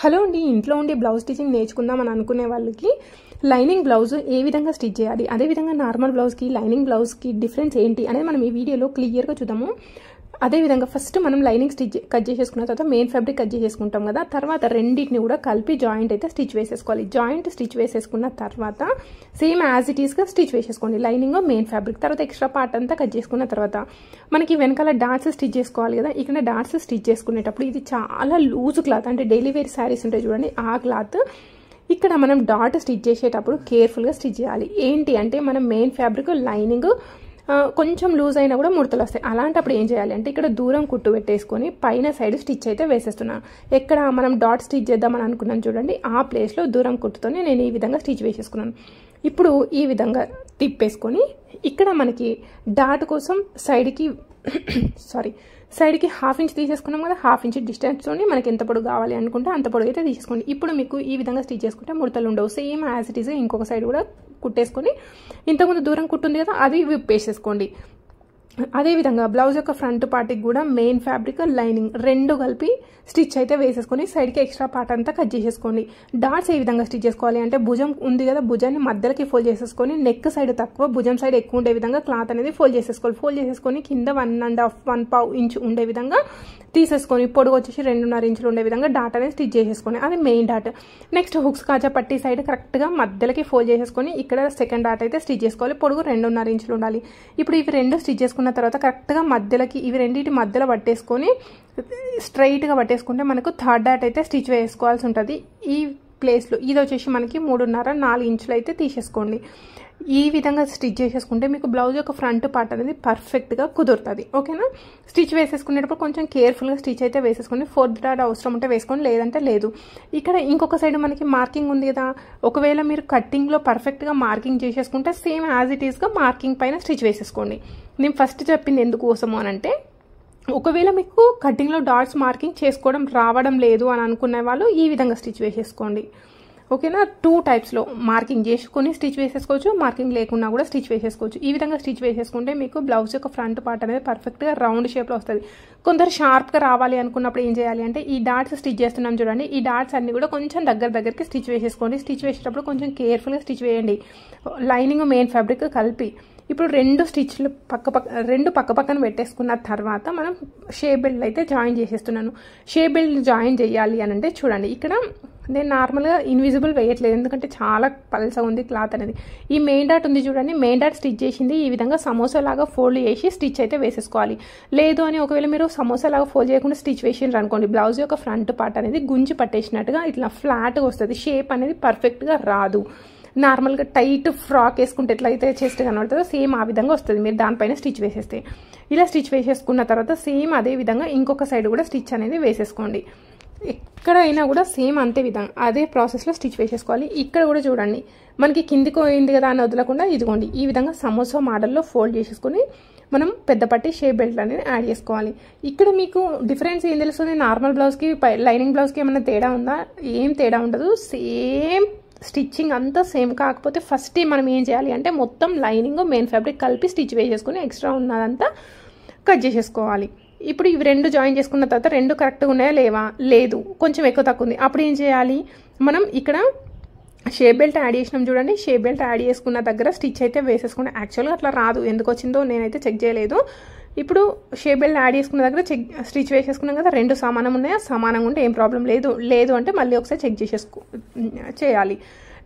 Hello అండి, ఇంట్లో ఉండి బ్లౌజ్ స్టిచ్చింగ్ నేర్చుకుందామని అనుకునే వాళ్ళకి లైనింగ్ బ్లౌజ్ ఏ విధంగా స్టిచ్ చేయాలి, అదేవిధంగా నార్మల్ బ్లౌజ్కి లైనింగ్ బ్లౌజ్కి డిఫరెన్స్ ఏంటి అనేది మనం ఈ వీడియోలో క్లియర్గా చూద్దాము. అదేవిధంగా ఫస్ట్ మనం లైనింగ్ స్టిచ్ కట్ చేసేసుకున్న తర్వాత మెయిన్ ఫ్యాబ్రిక్ కట్ చేసేసుకుంటాం కదా, తర్వాత రెండింటిని కూడా కలిపి జాయింట్ అయితే స్టిచ్ వేసేసుకోవాలి. జాయింట్ స్టిచ్ వేసేసుకున్న తర్వాత సేమ్ యాజ్ ఇట్ ఈస్గా స్టిచ్ వేసేసుకోండి. లైనింగ్ మెయిన్ ఫ్యాబ్రిక్ తర్వాత ఎక్స్ట్రా పార్ట్ అంతా కట్ చేసుకున్న తర్వాత మనకి వెనకాల డాట్స్ స్టిచ్ చేసుకోవాలి కదా. ఇక్కడ డాట్స్ స్టిచ్ చేసుకునేటప్పుడు ఇది చాలా లూజ్ క్లాత్, అంటే డైలీ వేర్ శారీస్ ఉంటాయి చూడండి, ఆ క్లాత్ ఇక్కడ మనం డాట్ స్టిచ్ చేసేటప్పుడు కేర్ఫుల్గా స్టిచ్ చేయాలి. ఏంటి అంటే మనం మెయిన్ ఫ్యాబ్రిక్ లైనింగ్ కొంచెం లూజ్ అయినా కూడా ముడతలు వస్తాయి. అలాంటప్పుడు ఏం చేయాలి అంటే ఇక్కడ దూరం కుట్టు పెట్టేసుకొని పైన సైడ్ స్టిచ్ అయితే వేసేస్తున్నాను. ఎక్కడ మనం డాట్ స్టిచ్ చేద్దామని అనుకున్నాను చూడండి, ఆ ప్లేస్లో దూరం కుట్టుతోనే నేను ఈ విధంగా స్టిచ్ వేసేసుకున్నాను. ఇప్పుడు ఈ విధంగా తిప్పేసుకొని ఇక్కడ మనకి డాట్ కోసం సైడ్కి హాఫ్ ఇంచ్ తీసేసుకున్నాం కదా, హాఫ్ ఇంచ్ డిస్టెన్స్తోని మనకి ఎంత పొడుగు కావాలి అనుకుంటే అంత పొడుగు అయితే తీసేసుకోండి. ఇప్పుడు మీకు ఈ విధంగా స్టిచ్ చేసుకుంటే ముడతలు ఉండవు. సేమ్ యాజ్ ఇట్ ఈజ్ ఇంకొక సైడ్ కూడా కుట్టేసుకొని ఇంతకుముందు దూరం కుట్టుంది కదా అది విప్పేసేసుకోండి. అదేవిధంగా బ్లౌజ్ యొక్క ఫ్రంట్ పార్ట్కి కూడా మెయిన్ ఫ్యాబ్రిక్ లైనింగ్ రెండు కలిపి స్టిచ్ అయితే వేసేసుకొని సైడ్కి ఎక్స్ట్రా పార్ట్ అంతా కట్ చేసేసుకోండి. డాట్స్ ఏ విధంగా స్టిచ్ చేసుకోవాలి అంటే భుజం ఉంది కదా, భుజాన్ని మధ్యలోకి ఫోల్డ్ చేసేసుకొని నెక్ సైడ్ తక్కువ భుజం సైడ్ ఎక్కువ ఉండే విధంగా క్లాత్ అనేది ఫోల్డ్ చేసేసుకోవాలి. ఫోల్డ్ చేసేసుకొని కింద 1.5 ఇంచ్ ఉండే విధంగా తీసేసుకొని పొడుగు వచ్చేసి 2.5 ఇంచులు ఉండే విధంగా డాట్ అనేది స్టిచ్ చేసేసుకొని అది మెయిన్ డాట్. నెక్స్ట్ హుక్స్ కాజా పట్టి సైడ్ కరెక్ట్గా మధ్యలోకి ఫోల్డ్ చేసేసుకొని ఇక్కడ సెకండ్ డాట్ అయితే స్టిచ్ చేసుకోవాలి. పొడుగు 2.5 ఇంచులు ఉండాలి. ఇప్పుడు ఇవి రెండు స్టిచ్ చేసుకున్న తర్వాత కరెక్ట్గా మధ్యలోకి ఇవి రెండింటి మధ్యలో పట్టేసుకొని స్ట్రైట్గా పట్టేసుకుంటే మనకు థర్డ్ డాట్ అయితే స్టిచ్ వేసుకోవాల్సి ఉంటుంది. ఈ ప్లేస్లో ఇది వచ్చేసి మనకి 3.5-4 ఇంచులు అయితే తీసేసుకోండి. ఈ విధంగా స్టిచ్ చేసేసుకుంటే మీకు బ్లౌజ్ యొక్క ఫ్రంట్ పార్ట్ అనేది పర్ఫెక్ట్గా కుదురుతుంది. ఓకేనా? స్టిచ్ వేసేసుకునేటప్పుడు కొంచెం కేర్ఫుల్గా స్టిచ్ అయితే వేసేసుకొని ఫోర్త్ డాట్ అవసరం ఉంటే వేసుకోండి, లేదంటే లేదు. ఇక్కడ ఇంకొక సైడ్ మనకి మార్కింగ్ ఉంది కదా, ఒకవేళ మీరు కట్టింగ్లో పర్ఫెక్ట్గా మార్కింగ్ చేసేసుకుంటే సేమ్ యాజ్ ఇట్ ఈస్గా మార్కింగ్ పైన స్టిచ్ వేసేసుకోండి. నేను ఫస్ట్ చెప్పింది ఎందుకోసము అని అంటే, ఒకవేళ మీకు కటింగ్లో డాట్స్ మార్కింగ్ చేసుకోవడం రావడం లేదు అని అనుకునే వాళ్ళు ఈ విధంగా స్టిచ్ వేసేసుకోండి. ఓకేనా? 2 టైప్స్లో మార్కింగ్ చేసుకొని స్టిచ్ వేసేసుకోవచ్చు, మార్కింగ్ లేకుండా కూడా స్టిచ్ వేసేసుకోవచ్చు. ఈ విధంగా స్టిచ్ వేసేసుకుంటే మీకు బ్లౌజ్ యొక్క ఫ్రంట్ పార్ట్ అనేది పర్ఫెక్ట్గా రౌండ్ షేప్లో వస్తుంది. కొందరు షార్ప్గా రావాలి అనుకున్నప్పుడు ఏం చేయాలి అంటే ఈ డాట్స్ స్టిచ్ చేస్తున్నాం చూడండి, ఈ డాట్స్ అన్ని కూడా కొంచెం దగ్గరికి స్టిచ్ వేసేసుకోండి. స్టిచ్ వేసేటప్పుడు కొంచెం కేర్ఫుల్గా స్టిచ్ వేయండి, లైనింగ్ మెయిన్ ఫ్యాబ్రిక్ కలిపి. ఇప్పుడు రెండు స్టిచ్లు పక్క పక్కన పెట్టేసుకున్న తర్వాత మనం షేప్ బెల్ట్ అయితే జాయిన్ చేసేస్తున్నాను. షేప్ బెల్ట్ జాయిన్ చేయాలి అని అంటే చూడండి, ఇక్కడ నేను నార్మల్గా ఇన్విజిబుల్ వేయట్లేదు ఎందుకంటే చాలా పల్సగా ఉంది క్లాత్ అనేది. ఈ మెయిన్ డాట్ ఉంది చూడండి, మెయిన్ డాట్ స్టిచ్ చేసింది ఈ విధంగా సమోసా లాగా ఫోల్డ్ చేసి స్టిచ్ అయితే వేసేసుకోవాలి. లేదు అని ఒకవేళ మీరు సమోసా లాగా ఫోల్డ్ చేయకుండా స్టిచ్ వేసిండ్రు అనుకోండి, బ్లౌజ్ యొక్క ఫ్రంట్ పార్ట్ అనేది గుంజి పట్టేసినట్టుగా ఇట్లా ఫ్లాట్గా వస్తుంది, షేప్ అనేది పర్ఫెక్ట్గా రాదు. నార్మల్గా టైట్ ఫ్రాక్ వేసుకుంటే ఎట్లయితే చెస్ట్ కనబడుతుందో సేమ్ ఆ విధంగా వస్తుంది మీరు దానిపైన స్టిచ్ వేసేస్తే. ఇలా స్టిచ్ వేసేసుకున్న తర్వాత సేమ్ అదే విధంగా ఇంకొక సైడ్ కూడా స్టిచ్ అనేది వేసేసుకోండి. ఎక్కడైనా కూడా సేమ్ అంతే విధంగా అదే ప్రాసెస్లో స్టిచ్ వేసేసుకోవాలి. ఇక్కడ కూడా చూడండి, మనకి కిందికి పోయింది కదా అని వదలకుండా ఇదిగోండి ఈ విధంగా సమోసా మోడల్లో ఫోల్డ్ చేసేసుకొని మనం పెద్ద పట్టి షేప్ బెల్ట్ అనేది యాడ్ చేసుకోవాలి. ఇక్కడ మీకు డిఫరెన్స్ ఏం తెలుస్తుంది, నార్మల్ బ్లౌజ్కి లైనింగ్ బ్లౌజ్కి ఏమైనా తేడా ఉందా? ఏం తేడా ఉండదు, సేమ్ స్టిచ్చింగ్ అంతా సేమ్. కాకపోతే ఫస్ట్ మనం ఏం చేయాలి అంటే మొత్తం లైనింగ్ మెయిన్ ఫ్యాబ్రిక్ కలిపి స్టిచ్ వేసేసుకుని ఎక్స్ట్రా ఉన్నదంతా కట్ చేసేసుకోవాలి. ఇప్పుడు ఇవి రెండు జాయిన్ చేసుకున్న తర్వాత రెండు కరెక్ట్గా ఉన్నాయా లేవా, లేదు కొంచెం ఎక్కువ తక్కువ ఉంది, అప్పుడు ఏం చేయాలి, మనం ఇక్కడ షేప్ బెల్ట్ యాడ్ చేసినాం చూడండి, షేప్ బెల్ట్ యాడ్ చేసుకున్న దగ్గర స్టిచ్ అయితే వేసేసుకుని, యాక్చువల్గా అట్లా రాదు, ఎందుకు వచ్చిందో నేనైతే చెక్ చేయలేదు. ఇప్పుడు షేప్ బెల్ట్ యాడ్ చేసుకున్న దగ్గర స్టిచ్ వేసేసుకున్నాం కదా, రెండు సమానం ఉన్నాయా, సమానంగా ఉంటే ఏం ప్రాబ్లం లేదు అంటే మళ్ళీ ఒకసారి చెక్ చేయాలి.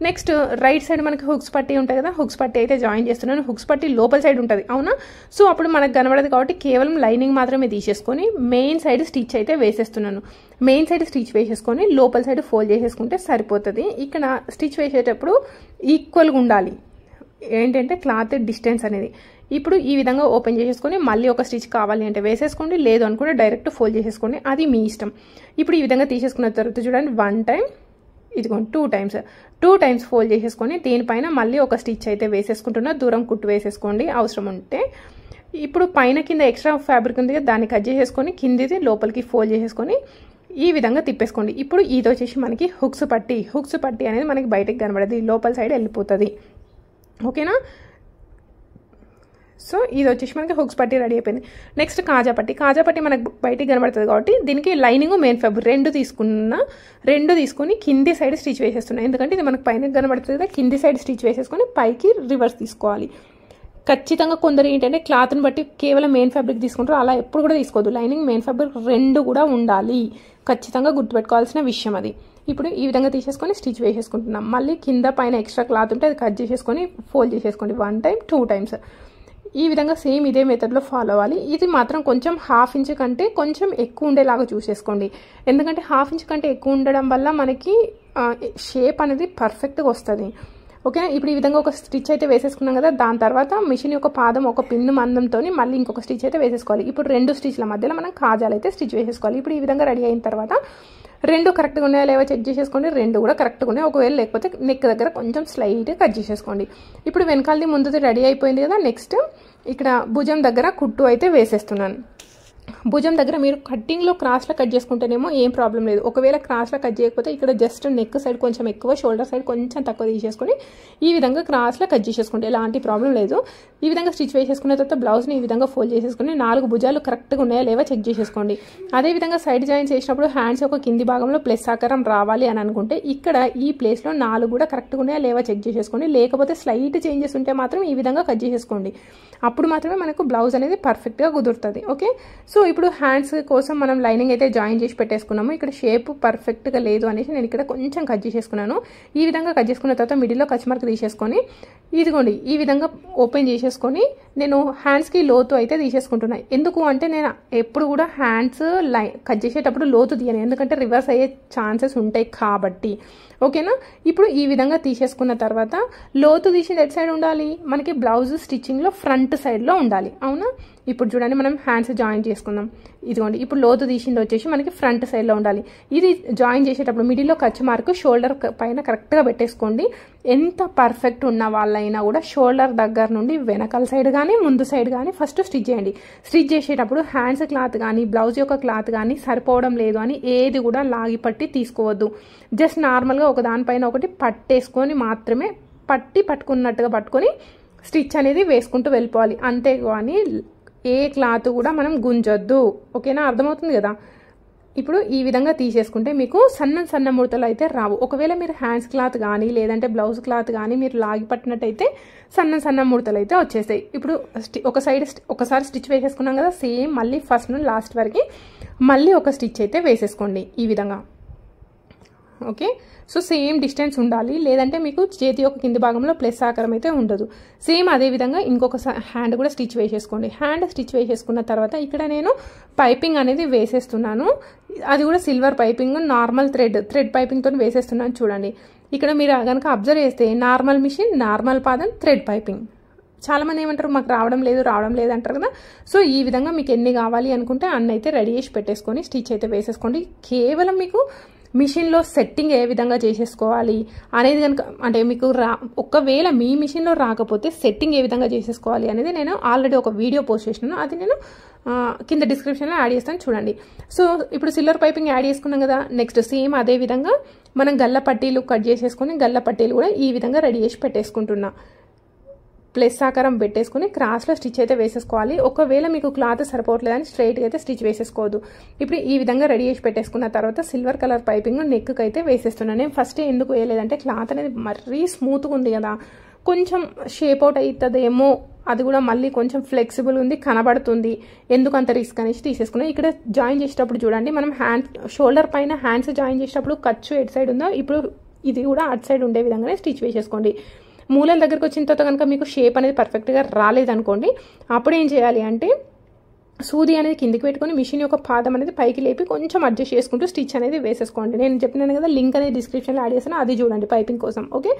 నెక్స్ట్ రైట్ సైడ్ మనకి హుక్స్ పట్టి ఉంటాయి కదా, హుక్స్ పట్టి అయితే జాయిన్ చేస్తున్నాను. హుక్స్ పట్టి లోపల సైడ్ ఉంటుంది అవునా, సో అప్పుడు మనకు కనబడదు కాబట్టి కేవలం లైనింగ్ మాత్రమే తీసేసుకొని మెయిన్ సైడ్ స్టిచ్ అయితే వేసేస్తున్నాను. మెయిన్ సైడ్ స్టిచ్ వేసేసుకొని లోపల సైడ్ ఫోల్డ్ చేసేసుకుంటే సరిపోతుంది. ఇక్కడ స్టిచ్ వేసేటప్పుడు ఈక్వల్గా ఉండాలి, ఏంటంటే క్లాత్ డిస్టెన్స్ అనేది. ఇప్పుడు ఈ విధంగా ఓపెన్ చేసేసుకొని మళ్ళీ ఒక స్టిచ్ కావాలి అంటే వేసేసుకోండి, లేదు అనుకుంటే డైరెక్ట్ ఫోల్డ్ చేసేసుకోండి, అది మీ ఇష్టం. ఇప్పుడు ఈ విధంగా తీసేసుకున్న తర్వాత చూడండి 1 టైం, ఇదిగోండి 2 టైమ్స్ ఫోల్డ్ చేసేసుకొని దీనిపైన మళ్ళీ ఒక స్టిచ్ అయితే వేసేసుకుంటున్నా, దూరం కుట్టు వేసేసుకోండి అవసరం ఉంటే. ఇప్పుడు పైన కింద ఎక్స్ట్రా ఫ్యాబ్రిక్ ఉంది కదా, దాన్ని కట్ చేసేసుకొని కిందిది లోపలికి ఫోల్డ్ చేసేసుకొని ఈ విధంగా తిప్పేసుకోండి. ఇప్పుడు ఇది వచ్చేసి మనకి హుక్స్ పట్టి అనేది మనకి బయటకు కనబడదు, లోపల సైడ్ వెళ్ళిపోతుంది. ఓకేనా? సో ఇది వచ్చేసి మనకి హుక్స్ పట్టి రెడీ అయిపోయింది. నెక్స్ట్ కాజా పట్టి మనకు బయటికి కనబడుతుంది కాబట్టి దీనికి లైనింగ్ మెయిన్ ఫ్యాబ్రిక్ రెండు తీసుకొని కింది సైడ్ స్టిచ్ వేసేస్తున్నాయి. ఎందుకంటే ఇది మనకు పైన కనబడుతుంది కదా, కింది సైడ్ స్టిచ్ వేసేసుకొని పైకి రివర్స్ తీసుకోవాలి. ఖచ్చితంగా కొందరు ఏంటంటే క్లాత్ని బట్టి కేవలం మెయిన్ ఫ్యాబ్రిక్ తీసుకుంటారు, అలా ఎప్పుడు కూడా తీసుకోవద్దు. లైనింగ్ మెయిన్ ఫ్యాబ్రిక్ రెండు కూడా ఉండాలి, ఖచ్చితంగా గుర్తుపెట్టుకోవాల్సిన విషయం అది. ఇప్పుడు ఈ విధంగా తీసేసుకొని స్టిచ్ వేసేసుకుంటున్నాం. మళ్ళీ కింద పైన ఎక్స్ట్రా క్లాత్ ఉంటే అది కట్ చేసేసుకొని ఫోల్డ్ చేసేసుకోండి 1 time 2 times. ఈ విధంగా సేమ్ ఇదే మెథడ్లో ఫాలో అవ్వాలి. ఇది మాత్రం కొంచెం 1/2 inch కంటే కొంచెం ఎక్కువ ఉండేలాగా చూసేసుకోండి. ఎందుకంటే 1/2 inch కంటే ఎక్కువ ఉండడం వల్ల మనకి షేప్ అనేది పర్ఫెక్ట్గా వస్తుంది. ఓకేనా. ఇప్పుడు ఈ విధంగా ఒక స్టిచ్ అయితే వేసేసుకున్నాం కదా, దాని తర్వాత మిషన్ యొక్క పాదం ఒక పిన్ను మందంతో మళ్ళీ ఇంకొక స్టిచ్ అయితే వేసేసుకోవాలి. ఇప్పుడు 2 స్టిచ్ల మధ్యలో మనం కాజాలు అయితే స్టిచ్ వేసేసుకోవాలి. ఇప్పుడు ఈ విధంగా రెడీ అయిన తర్వాత 2 కరెక్ట్గా ఉన్నాయా లేవో చెక్ చేసేసుకోండి. 2 కూడా కరెక్ట్గా ఉన్నాయి. ఒకవేళ లేకపోతే నెక్ దగ్గర కొంచెం స్లైట్గా కట్ చేసేసుకోండి. ఇప్పుడు వెనకాలది ముందుది రెడీ అయిపోయింది కదా. నెక్స్ట్ ఇక్కడ భుజం దగ్గర కుట్టు అయితే వేసేస్తున్నాను. భుజం దగ్గర మీరు కట్టింగ్లో క్రాస్లో కట్ చేసుకుంటేనేమో ఏం ప్రాబ్లం లేదు. ఒకవేళ క్రాస్లో కట్ చేయకపోతే ఇక్కడ జస్ట్ నెక్ సైడ్ కొంచెం ఎక్కువ, షోల్డర్ సైడ్ కొంచెం తక్కువ తీసేసుకొని ఈ విధంగా క్రాస్లో కట్ చేసేసుకుంటే ఎలాంటి ప్రాబ్లం లేదు. ఈ విధంగా స్టిచ్ వేసేసుకున్న తర్వాత బ్లౌజ్ని ఈ విధంగా ఫోల్డ్ చేసేసుకుని 4 భుజాలు కరెక్ట్గా ఉన్నాయా లేవో చెక్ చేసేసుకోండి. అదేవిధంగా సైడ్ జాయిన్ చేసినప్పుడు హ్యాండ్స్ యొక్క కింది భాగంలో ప్లస్ ఆకారం రావాలి అని అనుకుంటే ఇక్కడ ఈ ప్లేస్లో 4 కూడా కరెక్ట్గా ఉన్నాయా లేవో చెక్ చేసేసుకోండి. లేకపోతే స్లైట్ చేంజెస్ ఉంటే మాత్రం ఈ విధంగా కట్ చేసేసుకోండి. అప్పుడు మాత్రమే మనకు బ్లౌజ్ అనేది పర్ఫెక్ట్గా కుదురుతుంది. ఓకే. సో ఇప్పుడు హ్యాండ్స్ కోసం మనం లైనింగ్ అయితే జాయిన్ చేసి పెట్టేసుకున్నాము. ఇక్కడ షేప్ పర్ఫెక్ట్గా లేదు అనేసి నేను ఇక్కడ కొంచెం కట్ చేసేసుకున్నాను. ఈ విధంగా కట్ చేసుకున్న తర్వాత మిడిల్లో కచ్ మార్క్ తీసేసుకొని ఇదిగోండి ఈ విధంగా ఓపెన్ చేసేసుకొని నేను హ్యాండ్స్కి లోతు అయితే తీసేసుకుంటున్నాను. ఎందుకు అంటే నేను ఎప్పుడు కూడా హ్యాండ్స్ కట్ చేసేటప్పుడు లోతు తీయను, ఎందుకంటే రివర్స్ అయ్యే ఛాన్సెస్ ఉంటాయి కాబట్టి. ఓకేనా. ఇప్పుడు ఈ విధంగా తీసేసుకున్న తర్వాత లోతు తీసేది ఎట్ సైడ్ ఉండాలి, మనకి బ్లౌజ్ స్టిచ్చింగ్లో ఫ్రంట్ సైడ్లో ఉండాలి. అవునా. ఇప్పుడు చూడండి మనం హ్యాండ్స్ జాయిన్ చేసుకుందాం. ఇదిగోండి ఇప్పుడు లోతు తీసింది వచ్చేసి మనకి ఫ్రంట్ సైడ్లో ఉండాలి. ఇది జాయిన్ చేసేటప్పుడు మిడిల్లో కచ్ మార్క్ షోల్డర్ పైన కరెక్ట్గా పెట్టేసుకోండి. ఎంత పర్ఫెక్ట్ ఉన్న వాళ్ళైనా కూడా షోల్డర్ దగ్గర నుండి వెనకాల సైడ్ కానీ ముందు సైడ్ కానీ ఫస్ట్ స్టిచ్ చేయండి. స్టిచ్ చేసేటప్పుడు హ్యాండ్స్ క్లాత్ కానీ బ్లౌజ్ యొక్క క్లాత్ కానీ సరిపోవడం లేదు అని ఏది కూడా లాగి పట్టి తీసుకోవద్దు. జస్ట్ నార్మల్గా ఒక దానిపైన ఒకటి పట్టేసుకొని మాత్రమే పట్టుకున్నట్టుగా పట్టుకొని స్టిచ్ అనేది వేసుకుంటూ వెళ్ళిపోవాలి. అంతేగాని ఏ క్లాత్ కూడా మనం గుంజొద్దు. ఓకేనా, అర్థమవుతుంది కదా. ఇప్పుడు ఈ విధంగా తీసేసుకుంటే మీకు సన్న ముడతలు అయితే రావు. ఒకవేళ మీరు హ్యాండ్స్ క్లాత్ కానీ లేదంటే బ్లౌజ్ క్లాత్ కానీ మీరు లాగి పట్టినట్టయితే సన్న ముడతలు అయితే వచ్చేస్తాయి. ఇప్పుడు ఒకసారి స్టిచ్ వేసేసుకున్నాం కదా, సేమ్ మళ్ళీ ఫస్ట్ నుండి లాస్ట్ వరకు మళ్ళీ ఒక స్టిచ్ అయితే వేసేసుకోండి ఈ విధంగా. ఓకే. సో సేమ్ డిస్టెన్స్ ఉండాలి, లేదంటే మీకు చేతి యొక్క కింది భాగంలో ప్లస్ ఆకారం అయితే ఉండదు. సేమ్ అదే విధంగా ఇంకొక హ్యాండ్ కూడా స్టిచ్ వేసేసుకోండి. హ్యాండ్ స్టిచ్ వేసేసుకున్న తర్వాత ఇక్కడ నేను పైపింగ్ అనేది వేసేస్తున్నాను. అది కూడా సిల్వర్ పైపింగ్, నార్మల్ థ్రెడ్ పైపింగ్తో వేసేస్తున్నాను. చూడండి ఇక్కడ మీరు కనుక అబ్జర్వ్ చేస్తే నార్మల్ మిషన్, నార్మల్ పాదం, థ్రెడ్ పైపింగ్. చాలామంది ఏమంటారు మాకు రావడం లేదు అంటారు కదా. సో ఈ విధంగా మీకు ఎన్ని కావాలి అనుకుంటే అన్ని అయితే రెడీ చేసి పెట్టేసుకొని స్టిచ్ అయితే వేసేసుకోండి. కేవలం మీకు మిషన్లో సెట్టింగ్ ఏ విధంగా చేసేసుకోవాలి అనేది కనుక అంటే మీకు ఒకవేళ మీ మిషన్లో రాకపోతే సెట్టింగ్ ఏ విధంగా చేసేసుకోవాలి అనేది నేను ఆల్రెడీ ఒక వీడియో పోస్ట్ చేసినాను, అది నేను కింద డిస్క్రిప్షన్లో యాడ్ చేస్తాను చూడండి. సో ఇప్పుడు సిల్వర్ పైపింగ్ యాడ్ చేసుకున్నాం కదా. నెక్స్ట్ సేమ్ అదే విధంగా మనం గల్ల పట్టీలు కట్ చేసేసుకొని గల్ల పట్టీలు కూడా ఈ విధంగా రెడీ చేసి పెట్టేసుకుంటున్నా. ప్లస్ ఆకారం పెట్టేసుకుని క్రాస్లో స్టిచ్ అయితే వేసేసుకోవాలి. ఒకవేళ మీకు క్లాత్ సరిపోవట్లేదని స్ట్రైట్గా అయితే స్టిచ్ వేసేసుకోవద్దు. ఇప్పుడు ఈ విధంగా రెడీ చేసి పెట్టేసుకున్న తర్వాత సిల్వర్ కలర్ పైపింగ్ నెక్కి అయితే వేసేస్తున్నాను. నేను ఫస్ట్ ఎందుకు వేయలేదంటే క్లాత్ అనేది మరీ స్మూత్గా ఉంది కదా, కొంచెం షేప్ అవుట్ అవుతుందేమో, అది కూడా మళ్ళీ కొంచెం ఫ్లెక్సిబుల్ ఉంది కనబడుతుంది, ఎందుకు అంత రిస్క్ అనేసి తీసేసుకున్నాను. ఇక్కడ జాయిన్ చేసేటప్పుడు చూడండి మనం షోల్డర్ పైన హ్యాండ్స్ జాయిన్ చేసేటప్పుడు ఖర్చు ఎటు సైడ్ ఉందో ఇప్పుడు ఇది కూడా అటు సైడ్ ఉండే విధంగానే స్టిచ్ వేసేసుకోండి. మూలల దగ్గరకు వచ్చిన తర్వాత కనుక మీకు షేప్ అనేది పర్ఫెక్ట్గా రాలేదనుకోండి, అప్పుడు ఏం చేయాలి అంటే సూది అనేది కిందికి పెట్టుకొని మిషన్ యొక్క పాదం అనేది పైకి లేపి కొంచెం అడ్జస్ట్ చేసుకుంటూ స్టిచ్ అనేది వేసేసుకోండి. నేను చెప్పినాను కదా, లింక్ అనేది డిస్క్రిప్షన్లో యాడ్ చేస్తాను, అది చూడండి పైపింగ్ కోసం. ఓకే.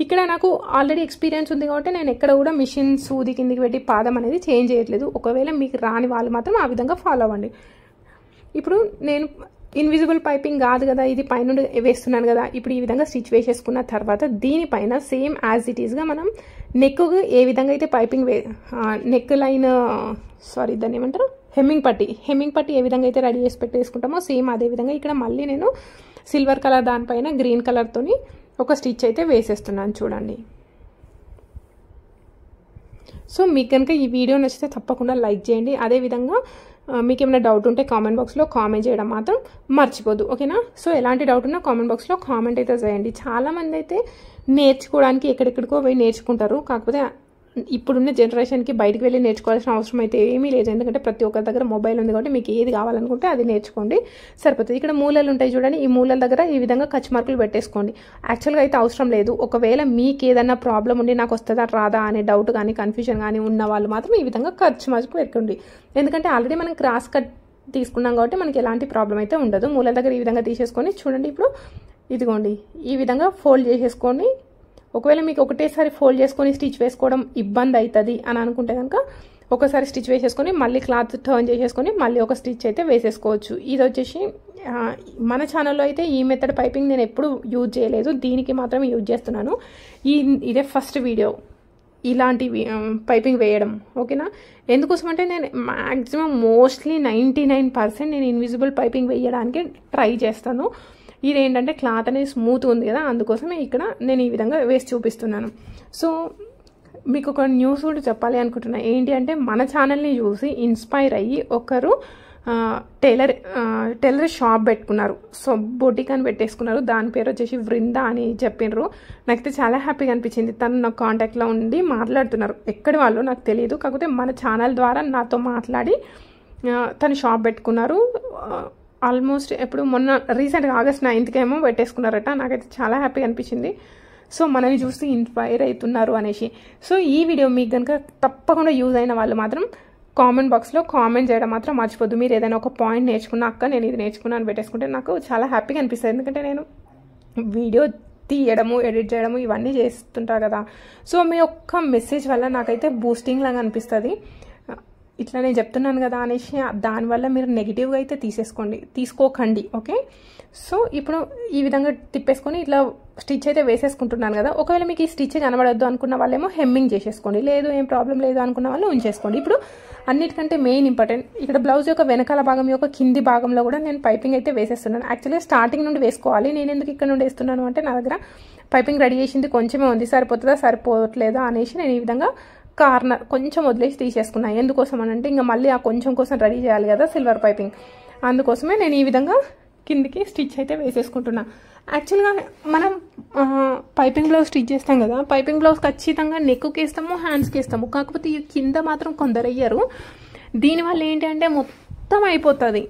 ఇక్కడ నాకు ఆల్రెడీ ఎక్స్పీరియన్స్ ఉంది కాబట్టి నేను ఎక్కడ కూడా మిషన్ సూది కిందికి పెట్టి పాదం అనేది చేంజ్ చేయట్లేదు. ఒకవేళ మీకు రాని వాళ్ళు మాత్రం ఆ విధంగా ఫాలో అవ్వండి. ఇప్పుడు నేను ఇన్విజిబుల్ పైపింగ్ కాదు కదా, ఇది పైనుండి వేస్తున్నాను కదా. ఇప్పుడు ఈ విధంగా స్టిచ్ వేసేసుకున్న తర్వాత దీనిపైన సేమ్ యాజ్ ఇట్ ఈస్గా మనం నెక్కు ఏ విధంగా అయితే పైపింగ్ నెక్ లైన్ దాన్ని ఏమంటారు హెమ్మింగ్ పట్టి ఏ విధంగా అయితే రెడీ చేసి పెట్టేసుకుంటామో సేమ్ అదే విధంగా ఇక్కడ మళ్ళీ నేను సిల్వర్ కలర్ దానిపైన గ్రీన్ కలర్తోని ఒక స్టిచ్ అయితే వేసేస్తున్నాను చూడండి. సో మీకు కనుక ఈ వీడియో నచ్చితే తప్పకుండా లైక్ చేయండి. అదేవిధంగా మీకు ఏమైనా డౌట్ ఉంటే కామెంట్ బాక్స్లో కామెంట్ చేయడం మాత్రం మర్చిపోద్దు, ఓకేనా. సో ఎలాంటి డౌట్ ఉన్నా కామెంట్ బాక్స్లో కామెంట్ అయితే చేయండి. చాలామంది అయితే నేర్చుకోవడానికి ఎక్కడెక్కడికో పోయి నేర్చుకుంటారు, కాకపోతే ఇప్పుడున్న జనరేషన్కి బయటికి వెళ్ళి నేర్చుకోవాల్సిన అవసరం అయితే ఏమీ లేదు. ఎందుకంటే ప్రతి ఒక్కరి దగ్గర మొబైల్ ఉంది కాబట్టి మీకు ఏది కావాలనుకుంటే అది నేర్చుకోండి, సరిపోతుంది. ఇక్కడ మూలలు ఉంటాయి చూడండి, ఈ మూలల దగ్గర ఈ విధంగా ఖర్చు మార్కులు పెట్టేసుకోండి. యాక్చువల్గా అయితే అవసరం లేదు. ఒకవేళ మీకు ఏదైనా ప్రాబ్లం ఉండి నాకు వస్తుందా రాదా అనే డౌట్ కానీ కన్ఫ్యూజన్ కానీ ఉన్న వాళ్ళు మాత్రం ఈ విధంగా ఖర్చు మార్కులు పెట్టుకోండి. ఎందుకంటే ఆల్రెడీ మనం క్రాస్ కట్ తీసుకున్నాం కాబట్టి మనకి ఎలాంటి ప్రాబ్లం అయితే ఉండదు. మూలల దగ్గర ఈ విధంగా తీసేసుకొని చూడండి. ఇప్పుడు ఇదిగోండి ఈ విధంగా ఫోల్డ్ చేసేసుకొని, ఒకవేళ మీకు ఒకటేసారి ఫోల్డ్ చేసుకొని స్టిచ్ వేసుకోవడం ఇబ్బంది అవుతుంది అని అనుకుంటే కనుక ఒకసారి స్టిచ్ వేసేసుకొని మళ్ళీ క్లాత్ టర్న్ చేసేసుకొని మళ్ళీ ఒక స్టిచ్ అయితే వేసేసుకోవచ్చు. ఇది వచ్చేసి మన ఛానల్లో అయితే ఈ మెథడ్ పైపింగ్ నేను ఎప్పుడు యూజ్ చేయలేదు, దీనికి మాత్రమే యూజ్ చేస్తున్నాను. ఇదే ఫస్ట్ వీడియో ఇలాంటి పైపింగ్ వేయడం, ఓకేనా. ఎందుకోసం అంటే నేను మ్యాక్సిమం మోస్ట్లీ 99% నేను ఇన్విజిబుల్ పైపింగ్ వేయడానికి ట్రై చేస్తాను. ఇదేంటంటే క్లాత్ అనేది స్మూత్గా ఉంది కదా, అందుకోసమే ఇక్కడ నేను ఈ విధంగా వేసి చూపిస్తున్నాను. సో మీకు ఒక న్యూస్ కూడా చెప్పాలి అనుకుంటున్నా. ఏంటి అంటే మన ఛానల్ని చూసి ఇన్స్పైర్ అయ్యి ఒకరు టైలర్ షాప్ పెట్టుకున్నారు. సో బొటిక్ అని పెట్టేసుకున్నారు. దాని పేరు వచ్చేసి వృంద అని చెప్పినారు. నాకైతే చాలా హ్యాపీగా అనిపించింది. తను నాకు కాంటాక్ట్లో ఉండి మాట్లాడుతున్నారు. ఎక్కడి వాళ్ళు నాకు తెలియదు, కాకపోతే మన ఛానల్ ద్వారా నాతో మాట్లాడి తను షాప్ పెట్టుకున్నారు. ఆల్మోస్ట్ ఎప్పుడు మొన్న రీసెంట్గా August 9th ఏమో పెట్టేసుకున్నారట. నాకైతే చాలా హ్యాపీగా అనిపించింది. సో మనని చూసి ఇన్స్పైర్ అవుతున్నారు అనేసి. సో ఈ వీడియో మీకు కనుక తప్పకుండా యూజ్ అయిన వాళ్ళు మాత్రం కామెంట్ బాక్స్లో కామెంట్ చేయడం మాత్రం మర్చిపోద్దు. మీరు ఏదైనా ఒక పాయింట్ నేర్చుకున్నా, అక్క నేను ఇది నేర్చుకున్నాను పెట్టేసుకుంటే నాకు చాలా హ్యాపీగా అనిపిస్తుంది. ఎందుకంటే నేను వీడియో తీయడము ఎడిట్ చేయడము ఇవన్నీ చేస్తుంటా కదా. సో మీ ఒక్క మెసేజ్ వల్ల నాకైతే బూస్టింగ్ లాగా అనిపిస్తుంది. ఇట్లా నేను చెప్తున్నాను కదా అనేసి దానివల్ల మీరు నెగిటివ్గా అయితే తీసుకోకండి, ఓకే. సో ఇప్పుడు ఈ విధంగా తిప్పేసుకొని ఇట్లా స్టిచ్ అయితే వేసేసుకుంటున్నాను కదా. ఒకవేళ మీకు ఈ స్టిచ్ కనబడద్దు అనుకున్న వాళ్ళేమో హెమ్మింగ్ చేసేసుకోండి, లేదు ఏం ప్రాబ్లం లేదు అనుకున్న వాళ్ళు ఉంచేసుకోండి. ఇప్పుడు అన్నిటికంటే మెయిన్ ఇంపార్టెంట్ ఇక్కడ బ్లౌజ్ యొక్క వెనకాల భాగం యొక్క కింది భాగంలో కూడా నేను పైపింగ్ అయితే వేసేస్తున్నాను. యాక్చువల్గా స్టార్టింగ్ నుండి వేసుకోవాలి. నేను ఎందుకు ఇక్కడ నుండి వేస్తున్నాను అంటే నా దగ్గర పైపింగ్ రెడీ చేసింది కొంచెమే ఉంది, సరిపోతుందా సరిపోవట్లేదా అనేసి నేను ఈ విధంగా కార్నర్ కొంచెం వదిలేసి తీసేసుకున్నా. ఎందుకోసం అని అంటే ఇంకా మళ్ళీ ఆ కొంచెం కోసం రెడీ చేయాలి కదా సిల్వర్ పైపింగ్, అందుకోసమే నేను ఈ విధంగా కిందికి స్టిచ్ అయితే వేసేసుకుంటున్నా. యాక్చువల్గా మనం పైపింగ్ బ్లౌజ్ స్టిచ్ చేస్తాం కదా, పైపింగ్ బ్లౌజ్ ఖచ్చితంగా నెక్కి వేస్తాము, హ్యాండ్స్కి వేస్తాము. కాకపోతే ఈ కింద మాత్రం కొందరు అయ్యారు. దీనివల్ల ఏంటి అంటే మొత్తం అయిపోతుంది.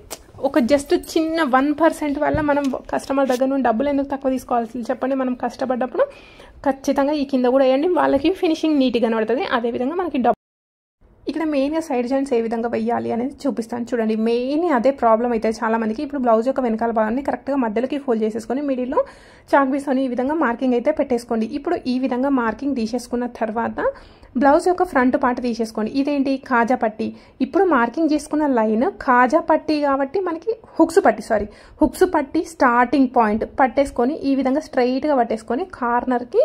ఒక జస్ట్ చిన్న 1% వల్ల మనం కస్టమర్ దగ్గర నుండి డబ్బులు ఎందుకు తక్కువ తీసుకోవాల్సి చెప్పండి. మనం కష్టపడ్డప్పుడు ఖచ్చితంగా ఈ కింద కూడా వేయండి, వాళ్ళకి ఫినిషింగ్ నీట్గా కనబడుతుంది. అదేవిధంగా మనకి ఇక్కడ మెయిన్గా సైడ్ జాయింట్స్ ఏ విధంగా వేయాలి అనేది చూపిస్తాను చూడండి. మెయిన్ అదే ప్రాబ్లం అయితే చాలా మందికి. ఇప్పుడు బ్లౌజ్ యొక్క వెనకాల భాగాన్ని కరెక్ట్గా మధ్యలోకి ఫోల్డ్ చేసేసుకొని మిడిల్లో చాక్ పీస్తోని ఈ విధంగా మార్కింగ్ అయితే పెట్టేసుకోండి. ఇప్పుడు ఈ విధంగా మార్కింగ్ తీసేసుకున్న తర్వాత బ్లౌజ్ యొక్క ఫ్రంట్ పార్ట్ తీసేసుకోండి. ఇదేంటి కాజా పట్టి. ఇప్పుడు మార్కింగ్ చేసుకున్న లైన్ కాజా పట్టి కాబట్టి మనకి హుక్స్ పట్టి స్టార్టింగ్ పాయింట్ పట్టేసుకొని ఈ విధంగా స్ట్రైట్గా పట్టేసుకొని కార్నర్కి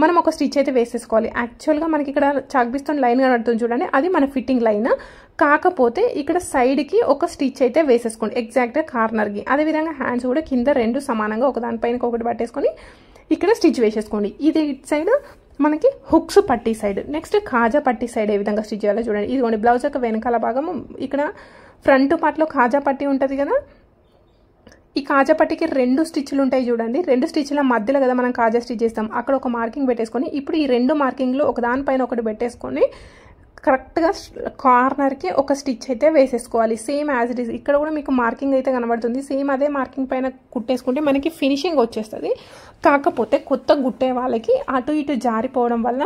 మనం ఒక స్టిచ్ అయితే వేసేసుకోవాలి. యాక్చువల్గా మనకి ఇక్కడ చాక్ పీస్తోని లైన్ కనబడుతుంది చూడండి, అది మన ఫిట్టింగ్ లైన్. కాకపోతే ఇక్కడ సైడ్కి ఒక స్టిచ్ అయితే వేసేసుకోండి ఎగ్జాక్ట్గా కార్నర్కి. అదేవిధంగా హ్యాండ్స్ కూడా కింద రెండు సమానంగా ఒకదానిపైన ఒకటి పట్టేసుకొని ఇక్కడ స్టిచ్ వేసేసుకోండి. ఇది ఇట్ సైడ్ మనకి హుక్స్ పట్టి సైడ్. నెక్స్ట్ కాజా పట్టి సైడ్ ఏ విధంగా స్టిచ్ చేయాలో చూడండి. ఇదిగోండి బ్లౌజ్ యొక్క వెనకాల భాగము ఇక్కడ ఫ్రంట్ పార్ట్లో కాజా పట్టి ఉంటుంది కదా, ఈ కాజా పట్టికి 2 స్టిచ్లు ఉంటాయి చూడండి. 2 స్టిచ్ల మధ్యలో కదా మనం కాజా స్టిచ్ చేస్తాం, అక్కడ ఒక మార్కింగ్ పెట్టేసుకొని ఇప్పుడు ఈ 2 మార్కింగ్లు ఒకదానిపైన ఒకటి పెట్టేసుకొని కరెక్ట్గా కార్నర్కి ఒక స్టిచ్ అయితే వేసేసుకోవాలి. Same as it is. ఇక్కడ కూడా మీకు మార్కింగ్ అయితే కనబడుతుంది. సేమ్ అదే మార్కింగ్ పైన కుట్టేసుకుంటే మనకి ఫినిషింగ్ వచ్చేస్తుంది. కాకపోతే కొత్త గుట్టే వాళ్ళకి అటు ఇటు జారిపోవడం వల్ల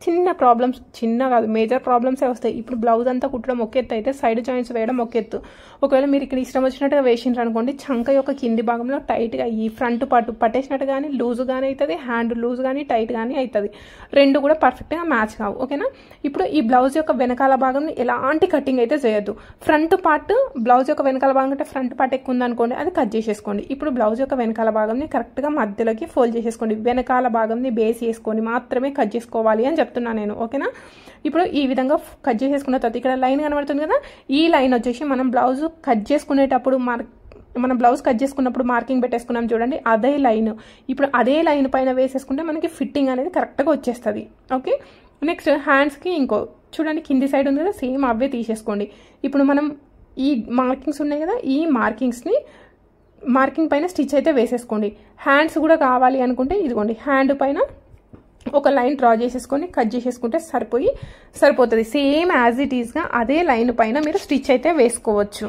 చిన్న ప్రాబ్లమ్స్, చిన్న కాదు మేజర్ ప్రాబ్లమ్సే వస్తాయి. ఇప్పుడు బ్లౌజ్ అంతా కుట్టడం ఒక ఎత్తు అయితే సైడ్ జాయింట్స్ వేయడం ఒక ఎత్తు. ఒకవేళ మీరు ఇక్కడ ఇష్టం వచ్చినట్టుగా వేసిండ్రు అనుకోండి, చంక యొక్క కింది భాగంలో టైట్గా ఈ ఫ్రంట్ పార్ట్ పట్టేసినట్టు కానీ లూజ్ కానీ అవుతుంది, హ్యాండ్ లూజ్ కానీ టైట్ కానీ అవుతుంది. రెండు కూడా పర్ఫెక్ట్గా మ్యాచ్ కావు, ఓకేనా. ఇప్పుడు ఈ బ్లౌజ్ యొక్క వెనకాల భాగం ఎలాంటి కటింగ్ అయితే చేయొద్దు. ఫ్రంట్ పార్ట్ బ్లౌజ్ యొక్క వెనకాల భాగం అంటే ఫ్రంట్ పార్ట్ ఎక్కువ ఉందనుకోండి, అది కట్ చేసేసుకోండి. ఇప్పుడు బ్లౌజ్ యొక్క వెనకాల భాగంని కరెక్ట్గా మధ్యలోకి ఫోల్డ్ చేసేసుకోండి. వెనకాల భాగంని బేస్ చేసుకొని మాత్రమే కట్ చేసుకోవాలి అని చెప్తున్నా నేను, ఓకేనా. ఇప్పుడు ఈ విధంగా కట్ చేసేసుకున్న తర్వాత ఇక్కడ లైన్ కనబడుతుంది కదా, ఈ లైన్ వచ్చేసి మనం బ్లౌజ్ కట్ చేసుకునేటప్పుడు మనం బ్లౌజ్ కట్ చేసుకున్నప్పుడు మార్కింగ్ పెట్టేసుకున్నాం చూడండి, అదే లైన్. ఇప్పుడు అదే లైన్ పైన వేసేసుకుంటే మనకి ఫిట్టింగ్ అనేది కరెక్ట్గా వచ్చేస్తుంది, ఓకే. నెక్స్ట్ హ్యాండ్స్కి ఇంకో చూడండి కింది సైడ్ ఉంది కదా, సేమ్ అవే తీసేసుకోండి. ఇప్పుడు మనం ఈ మార్కింగ్స్ ఉన్నాయి కదా, ఈ మార్కింగ్స్ని మార్కింగ్ పైన స్టిచ్ అయితే వేసేసుకోండి. హ్యాండ్స్ కూడా కావాలి అనుకుంటే ఇదిగోండి, హ్యాండ్ పైన ఒక లైన్ డ్రా చేసేసుకొని కట్ చేసేసుకుంటే సరిపోతుంది. సేమ్ యాజ్ ఇట్ ఈస్గా అదే లైన్ పైన మీరు స్టిచ్ అయితే వేసుకోవచ్చు.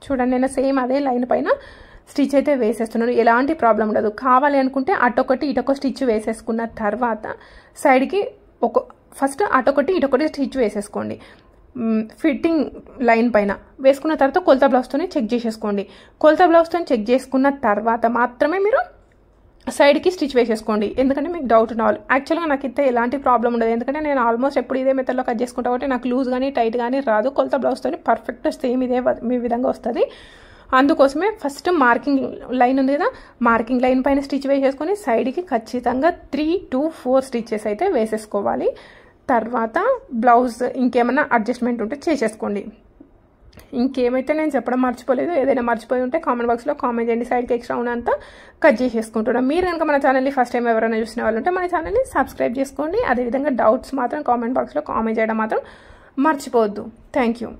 చూడండి నేను సేమ్ అదే లైన్ పైన స్టిచ్ అయితే వేసేస్తున్నాను, ఎలాంటి ప్రాబ్లం ఉండదు. కావాలి అనుకుంటే అటొకటి ఇటొక స్టిచ్ వేసేసుకున్న తర్వాత సైడ్కి ఫస్ట్ అటొకటి ఇటొకటి స్టిచ్ వేసేసుకోండి. ఫిట్టింగ్ లైన్ పైన వేసుకున్న తర్వాత కొలత బ్లౌజ్తో చెక్ చేసేసుకోండి. కొలత బ్లౌజ్తో చెక్ చేసుకున్న తర్వాత మాత్రమే మీరు సైడ్కి స్టిచ్ వేసేసుకోండి. ఎందుకంటే మీకు డౌట్ రావాలి. యాక్చువల్గా నాకు అయితే ఎలాంటి ప్రాబ్లం ఉండదు, ఎందుకంటే నేను ఆల్మోస్ట్ ఎప్పుడు ఇదే మెథడ్లో కట్ చేసుకుంటా కాబట్టి నాకు లూజ్ కానీ టైట్ కానీ రాదు. కొలత బ్లౌజ్తో పర్ఫెక్ట్ సేమ్ ఇదే మీ విధంగా వస్తుంది. అందుకోసమే ఫస్ట్ మార్కింగ్ లైన్ ఉంది కదా, మార్కింగ్ లైన్ పైన స్టిచ్ వేసేసుకొని సైడ్కి ఖచ్చితంగా 3 to 4 స్టిచెస్ అయితే వేసేసుకోవాలి. తర్వాత బ్లౌజ్ ఇంకేమైనా అడ్జస్ట్మెంట్ ఉంటే చేసేసుకోండి. ఇంకేమైతే నేను చెప్పడం మర్చిపోలేదు, ఏదైనా మర్చిపోయి ఉంటే కామెంట్ బాక్స్లో కామెంట్ చేయండి. సైడ్కి ఎక్స్ట్రా ఉన్నంత కట్ చేసేసుకుంటున్నాం. మీరు కనుక మన ఛానల్ని ఫస్ట్ టైం ఎవరైనా చూసిన వాళ్ళు ఉంటే మన ఛానల్ని సబ్స్క్రైబ్ చేసుకోండి. అదేవిధంగా డౌట్స్ మాత్రం కామెంట్ బాక్స్లో కామెంట్ చేయడం మాత్రం మర్చిపోవద్దు. Thank you.